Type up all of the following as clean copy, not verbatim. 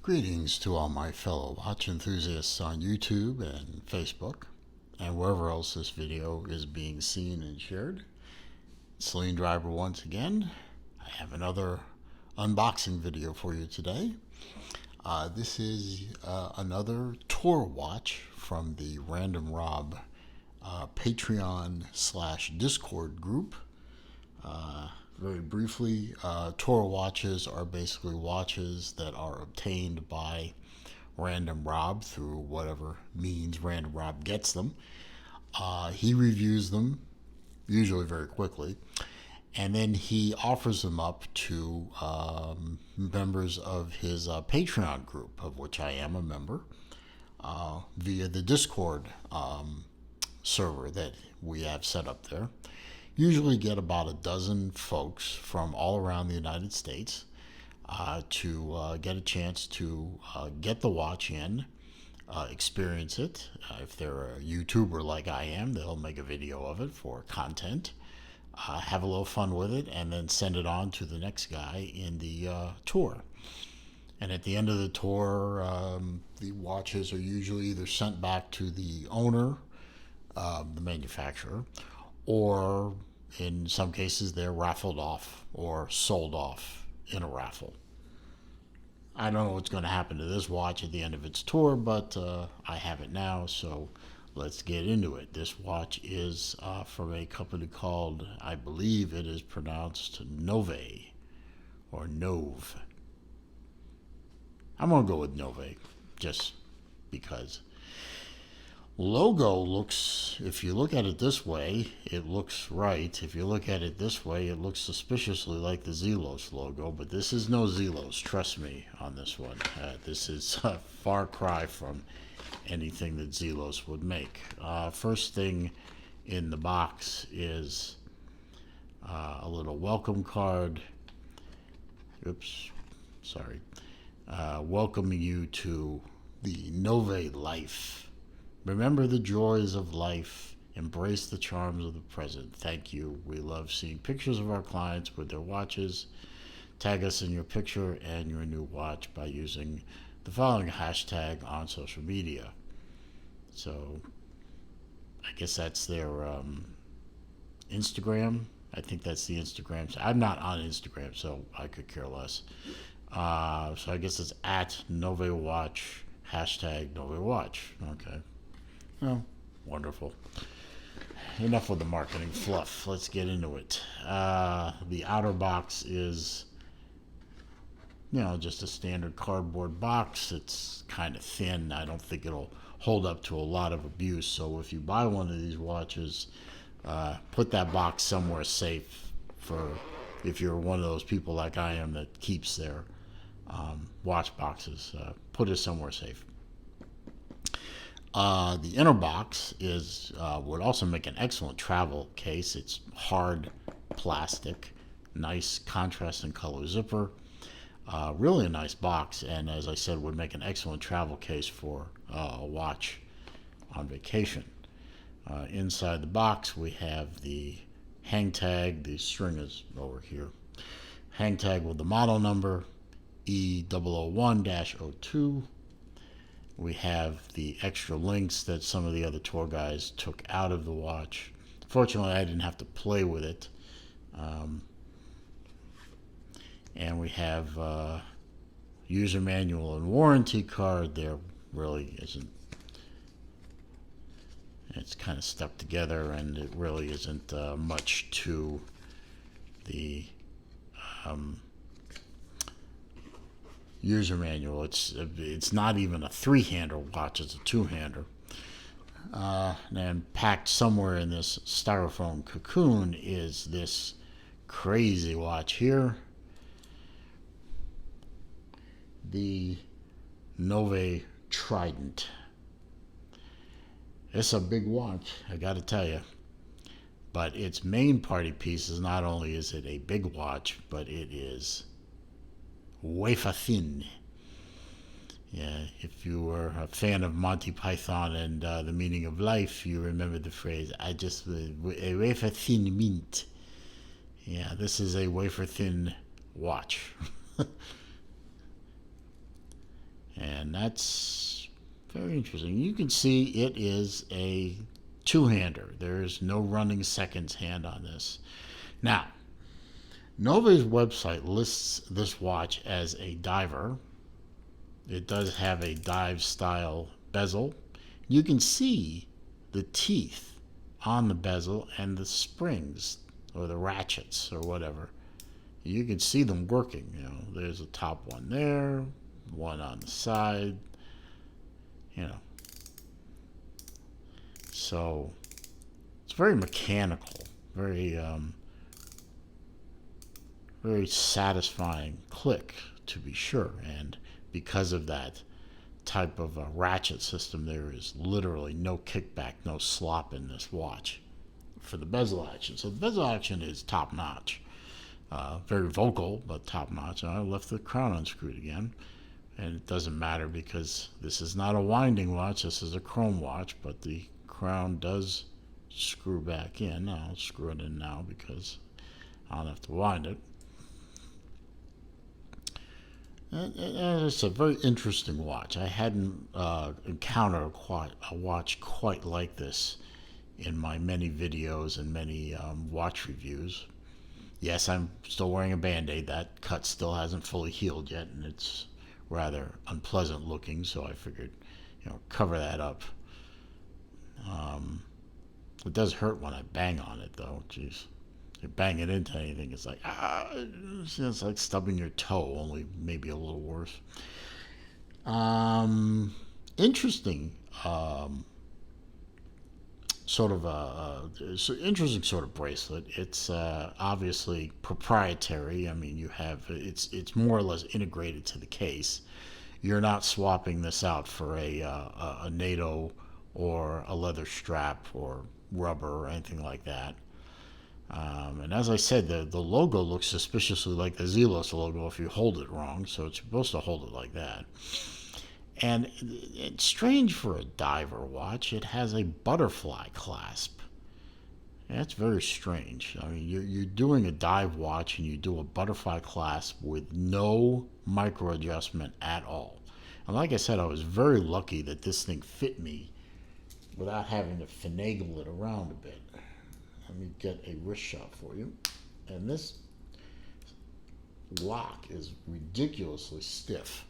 Greetings to all my fellow watch enthusiasts on YouTube and Facebook and wherever else this video is being seen and shared. It's Lean Driver once again. I have another unboxing video for you today. This is another tour watch from the Random Rob Patreon/Discord group. Very briefly, tour watches are basically watches that are obtained by Random Rob through whatever means Random Rob gets them. He reviews them, usually very quickly, and then he offers them up to members of his Patreon group, of which I am a member, via the Discord server that we have set up there. Usually get about a dozen folks from all around the United States to get a chance to get the watch in, experience it. If they're a YouTuber like I am, they'll make a video of it for content, have a little fun with it, and then send it on to the next guy in the tour. And at the end of the tour, the watches are usually either sent back to the owner, the manufacturer, or in some cases they're raffled off or sold off in a raffle. I don't know what's going to happen to this watch at the end of its tour, but I have it now, so let's get into it. This watch is from a company called, I believe it is pronounced Nove, or Nove. I'm going to go with Nove, just because. Logo looks, if you look at it this way, it looks right. If you look at it this way, it looks suspiciously like the Zelos logo, but this is no Zelos, trust me on this one. This is a far cry from anything that Zelos would make. First thing in the box is a little welcome card. Oops, sorry. Welcoming you to the Nove life. Remember the joys of life. Embrace the charms of the present. Thank you. We love seeing pictures of our clients with their watches. Tag us in your picture and your new watch by using the following hashtag on social media. So I guess that's their Instagram. I think that's the Instagram. I'm not on Instagram, so I could care less. So I guess it's at Nove Watch, hashtag Nove Watch. Okay. Oh, wonderful. Enough with the marketing fluff. Let's get into it. The outer box is, just a standard cardboard box. It's kind of thin. I don't think it'll hold up to a lot of abuse. So if you buy one of these watches, put that box somewhere safe for if you're one of those people like I am that keeps their watch boxes. Put it somewhere safe. The inner box is would also make an excellent travel case. It's hard plastic, nice contrast and color zipper. Really a nice box, and as I said, would make an excellent travel case for a watch on vacation. Inside the box, we have the hang tag. The string is over here. Hang tag with the model number E001-02. We have the extra links that some of the other tour guys took out of the watch. Fortunately, I didn't have to play with it. And we have user manual and warranty card. There really isn't. It's kind of stuck together, and it really isn't much to the user manual. It's not even a three-hander watch, it's a two-hander. And packed somewhere in this styrofoam cocoon is this crazy watch here, the Nove Trident. It's a big watch, I gotta tell you, but its main party piece is not only is it a big watch, but it is wafer thin. Yeah, if you were a fan of Monty Python and The Meaning of Life, you remember the phrase, a wafer thin mint. Yeah, this is a wafer thin watch. And that's very interesting. You can see it is a two-hander. There's no running seconds hand on this. Now, Nove's website lists this watch as a diver. It does have a dive style bezel. You can see the teeth on the bezel and the springs or the ratchets or whatever. You can see them working. You know, there's a top one there, one on the side, you know. So it's very mechanical, very very satisfying click, to be sure. And because of that type of a ratchet system, there is literally no kickback, no slop in this watch for the bezel action. So the bezel action is top notch. Very vocal, but top notch. I left the crown unscrewed again. And it doesn't matter because this is not a winding watch, this is a chrome watch, but the crown does screw back in. I'll screw it in now because I don't have to wind it. And it's a very interesting watch. I hadn't encountered a watch quite like this in my many videos and many watch reviews. Yes, I'm still wearing a Band-Aid. That cut still hasn't fully healed yet, and it's rather unpleasant looking, so I figured, cover that up. It does hurt when I bang on it, though. Jeez. You bang it into anything, it's like, it's like stubbing your toe, only maybe a little worse. Interesting, interesting sort of bracelet. It's obviously proprietary. I mean, it's more or less integrated to the case. You're not swapping this out for a NATO or a leather strap or rubber or anything like that. And as I said, the logo looks suspiciously like the Zelos logo if you hold it wrong, so it's supposed to hold it like that. And it's strange for a diver watch. It has a butterfly clasp. That's very strange. I mean, you're doing a dive watch and you do a butterfly clasp with no micro adjustment at all. And like I said, I was very lucky that this thing fit me without having to finagle it around a bit. Let me get a wrist shot for you. And this lock is ridiculously stiff.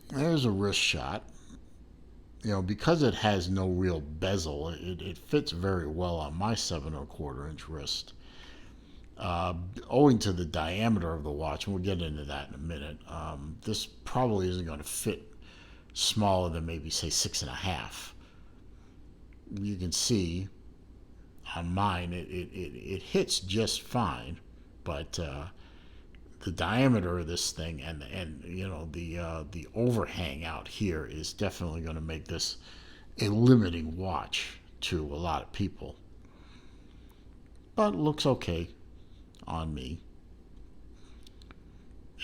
There's a wrist shot. Because it has no real bezel, it fits very well on my 7¼ inch wrist. Owing to the diameter of the watch, and we'll get into that in a minute, this probably isn't going to fit smaller than maybe, say, 6½. You can see on mine, it hits just fine, but the diameter of this thing and the overhang out here is definitely going to make this a limiting watch to a lot of people. But it looks okay on me.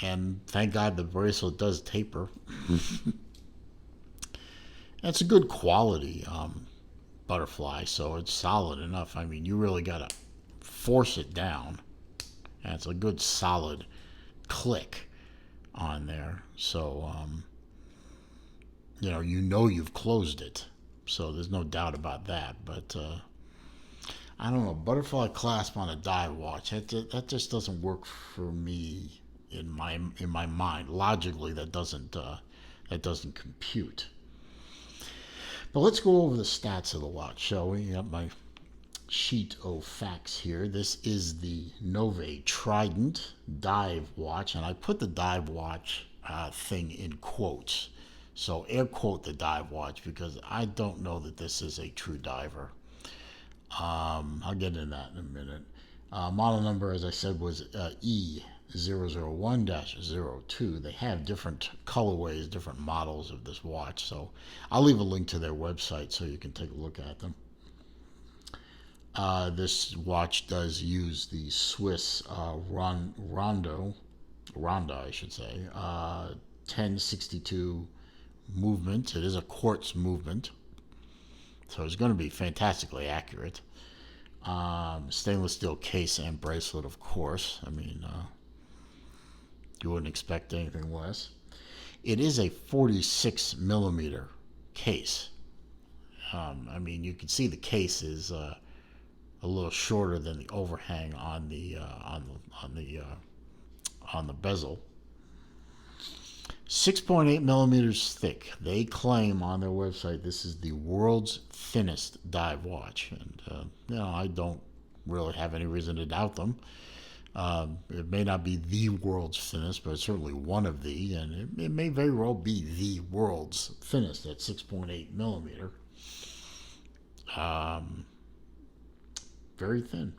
And thank God the bracelet does taper. It's a good quality butterfly, so it's solid enough. I mean, you really got to force it down. And it's a good solid click on there. So, you've closed it. So there's no doubt about that. But I don't know, butterfly clasp on a dive watch, that just doesn't work for me in my mind. Logically, that doesn't compute. But let's go over the stats of the watch, shall we? Got my sheet of facts here. This is the Nove Trident dive watch, and I put the dive watch thing in quotes. So air quote the dive watch because I don't know that this is a true diver. I'll get into that in a minute. Model number, as I said, was E001-02. They have different colorways, different models of this watch, so I'll leave a link to their website so you can take a look at them. This watch does use the Swiss Ronda, I should say, 1062 movement. It is a quartz movement, so it's going to be fantastically accurate. Stainless steel case and bracelet, of course. I mean, you wouldn't expect anything less. It is a 46 millimeter case. I mean, you can see the case is a little shorter than the overhang on the bezel. 6.8 millimeters thick. They claim on their website this is the world's thinnest dive watch, and I don't really have any reason to doubt them. It may not be the world's thinnest, but it's certainly one of the, and it may very well be the world's thinnest at 6.8 millimeter. Very thin.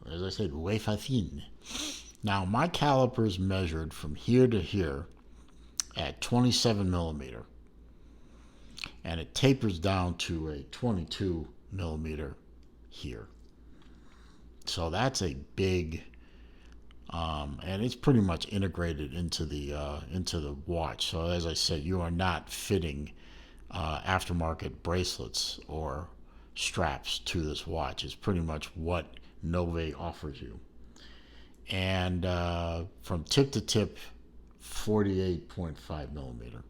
As I said, wafer thin. Now, my calipers measured from here to here at 27 millimeter, and it tapers down to a 22 millimeter here. So that's a big, and it's pretty much integrated into the watch. So as I said, you are not fitting aftermarket bracelets or straps to this watch. It's pretty much what Nove offers you. And from tip to tip, 48.5 millimeter.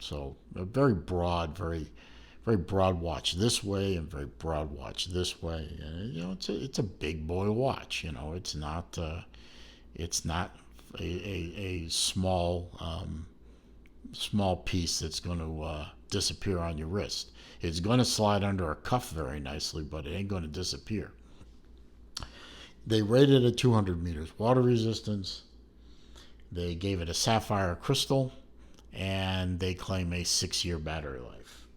So a very broad, very broad watch this way and very broad watch this way. And it's a big boy watch. It's not a small piece that's going to disappear on your wrist. It's going to slide under a cuff very nicely, but it ain't going to disappear. They rated it 200 meters water resistance. They gave it a sapphire crystal, and they claim a 6-year battery life.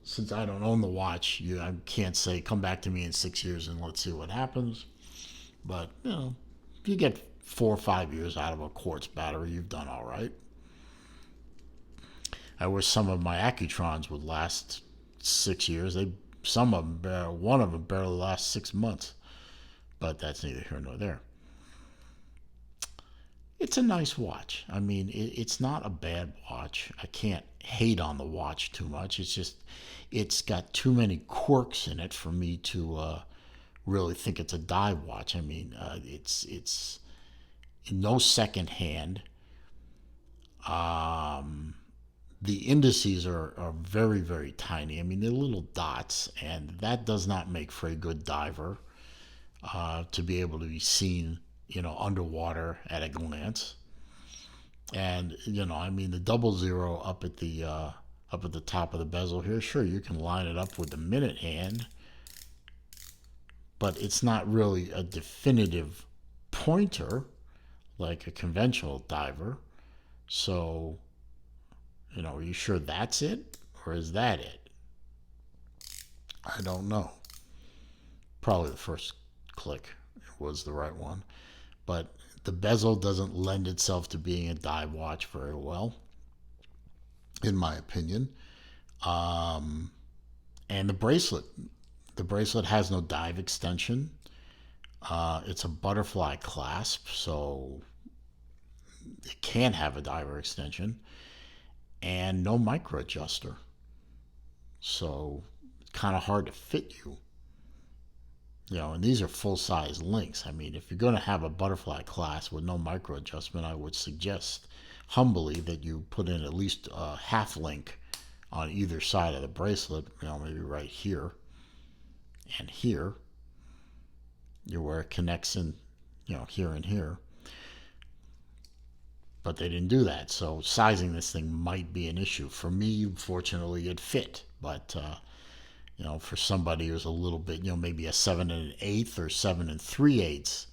Since I don't own the watch, I can't say come back to me in 6 years and let's see what happens. But if you get 4 or 5 years out of a Quartz battery, you've done all right. I wish some of my Accutrons would last 6 years. One of them barely lasts 6 months, but that's neither here nor there. It's a nice watch. I mean, it's not a bad watch. I can't hate on the watch too much. It's just, it's got too many quirks in it for me to really think it's a dive watch. I mean, it's no second hand. The indices are very, very tiny. I mean, they're little dots, and that does not make for a good diver to be able to be seen underwater at a glance. And I mean, the 00 up at the top of the bezel here, sure, you can line it up with the minute hand, but it's not really a definitive pointer like a conventional diver. So are you sure that's it, or is that it? I don't know. Probably the first click was the right one. But the bezel doesn't lend itself to being a dive watch very well, in my opinion. And the bracelet has no dive extension. It's a butterfly clasp, so it can have a diver extension, and no micro adjuster. So it's kind of hard to fit you. And these are full-size links. I mean, if you're going to have a butterfly clasp with no micro adjustment, I would suggest humbly that you put in at least a half link on either side of the bracelet, maybe right here and here, where it connects in, here and here. But they didn't do that, so sizing this thing might be an issue. For me, fortunately, it fit, but for somebody who's a little bit, maybe a 7 1/8 or 7 3/8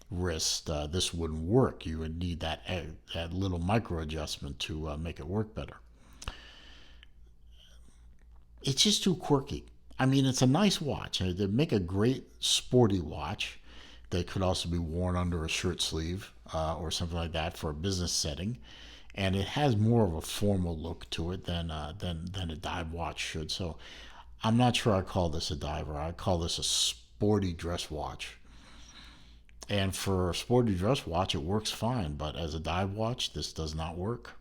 wrist, this wouldn't work. You would need that little micro adjustment to make it work better. It's just too quirky. I mean, it's a nice watch. They make a great sporty watch that could also be worn under a shirt sleeve or something like that for a business setting. And it has more of a formal look to it than a dive watch should. So I'm not sure I call this a diver. I call this a sporty dress watch. And for a sporty dress watch, it works fine. But as a dive watch, this does not work.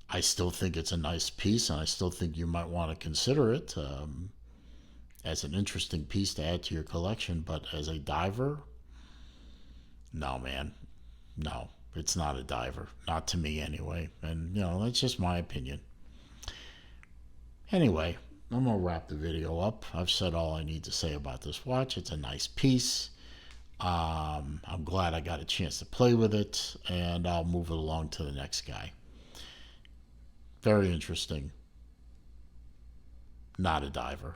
I still think it's a nice piece, and I still think you might want to consider it as an interesting piece to add to your collection. But as a diver, no, man. No. It's not a diver. Not to me, anyway. And, that's just my opinion. Anyway, I'm going to wrap the video up. I've said all I need to say about this watch. It's a nice piece. I'm glad I got a chance to play with it, and I'll move it along to the next guy. Very interesting. Not a diver.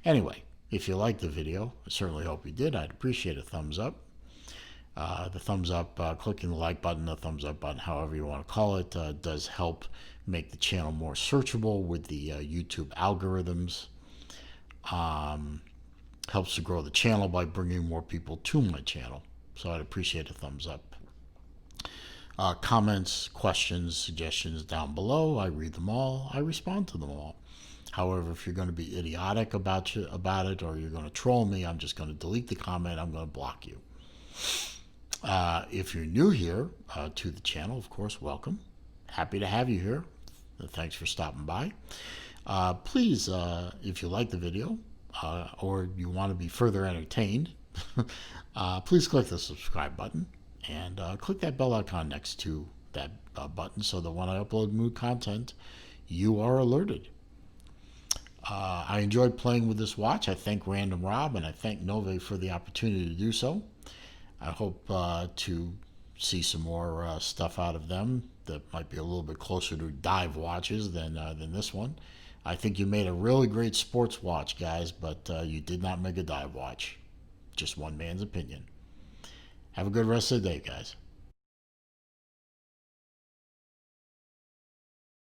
Anyway, if you liked the video, I certainly hope you did. I'd appreciate a thumbs up. The thumbs up, clicking the like button, the thumbs up button, however you want to call it, does help make the channel more searchable with the YouTube algorithms. Helps to grow the channel by bringing more people to my channel. So I'd appreciate a thumbs up. Comments, questions, suggestions down below. I read them all. I respond to them all. However, if you're going to be idiotic about it, or you're going to troll me, I'm just going to delete the comment. I'm going to block you. If you're new here to the channel, of course, welcome. Happy to have you here. Thanks for stopping by. Please, if you like the video or you want to be further entertained, please click the subscribe button and click that bell icon next to that button so that when I upload new content, you are alerted. I enjoyed playing with this watch. I thank Random Rob and I thank Nove for the opportunity to do so. I hope to see some more stuff out of them that might be a little bit closer to dive watches than this one. I think you made a really great sports watch, guys, but you did not make a dive watch. Just one man's opinion. Have a good rest of the day, guys.